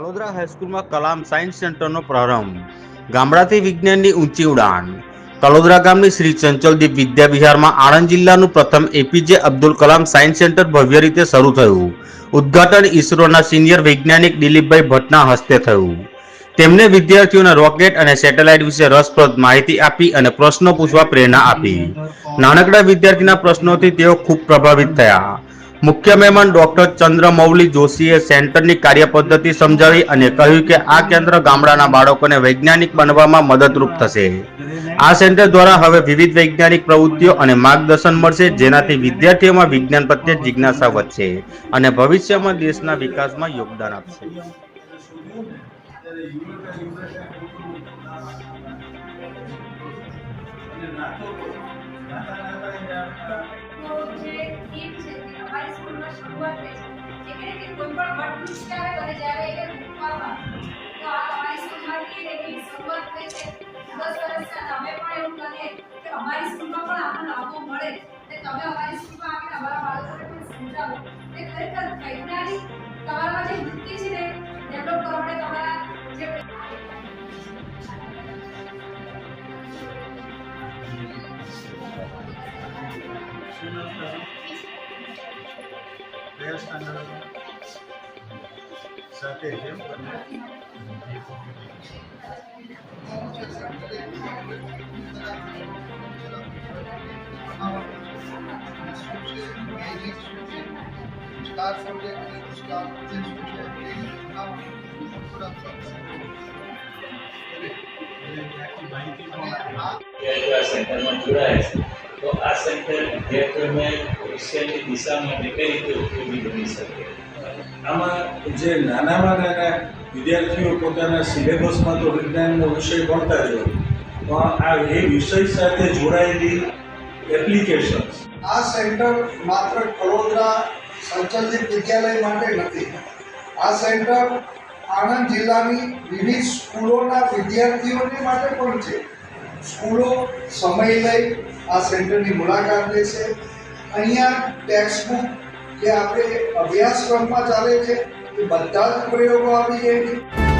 તળોદરા હાઈસ્કૂલમાં Kalam science સેન્ટરનો પ્રારંભ. ગામડાથી વિજ્ઞાનની ઊંચી ઉડાન. તળોદરા ગામની શ્રી ચંચલદીપ વિદ્યા વિહારમાં આણંદ જિલ્લાનું પ્રથમ APJ Abdul Kalam science centre ભવ્ય રીતે શરૂ થયું. ઉદ્ઘાટન ઈસરોના સિનિયર વૈજ્ઞાનિક દિલીપભાઈ ભટ્ટના હસ્તે થયું. તેમણે વિદ્યાર્થીઓને રોકેટ અને સેટેલાઇટ વિશે રસપ્રદ માહિતી આપી અને પ્રશ્નો પૂછવા પ્રેરણા આપી. નાનકડા વિદ્યાર્થીના પ્રશ્નોથી તેઓ ખૂબ પ્રભાવિત થયા. મુખ્ય મહેમાન ડોક્ટર ચંદ્રમૌલી જોશીએ સેન્ટરની કાર્યપદ્ધતિ સમજાવી અને કહ્યું કે આ કેન્દ્ર ગામડાના બાળકોને વૈજ્ઞાનિક બનવામાં મદદરૂપ થશે. આ સેન્ટર દ્વારા હવે વિવિધ વૈજ્ઞાનિક પ્રવૃત્તિઓ અને માર્ગદર્શન મળશે, જેનાથી વિદ્યાર્થીઓમાં વિજ્ઞાન પ્રત્યે જિજ્ઞાસા વધશે અને ભવિષ્યમાં દેશના વિકાસમાં યોગદાન આપશે. સેન્ટરમાં જોડાય છે તો આ સેન્ટર વિદ્યાર્થીઓને ભવિષ્યની દિશા માટે કઈ રીતે ઉપયોગી બની શકે? આમાં જે નાનામાં નાના વિદ્યાર્થીઓ પોતાના સિલેબસમાં તો વિજ્ઞાનનો વિષય ભણતા જ હોય, પણ આ એ વિષય સાથે જોડાયેલી એપ્લિકેશન્સ. આ સેન્ટર માત્ર તળોદરા સંચલિત વિદ્યાલય માટે નથી. આ સેન્ટર આણંદ જિલ્લાની વિવિધ સ્કૂલોના વિદ્યાર્થીઓને માટે પણ છે. સ્કૂલો સમય લઈ આ સેન્ટરની મુલાકાત લેશે. અહીંયા ટેક્સ્ટબુક જે આપણે અભ્યાસક્રમમાં ચાલે છે એ બધા જ પ્રયોગો આવી જાય છે.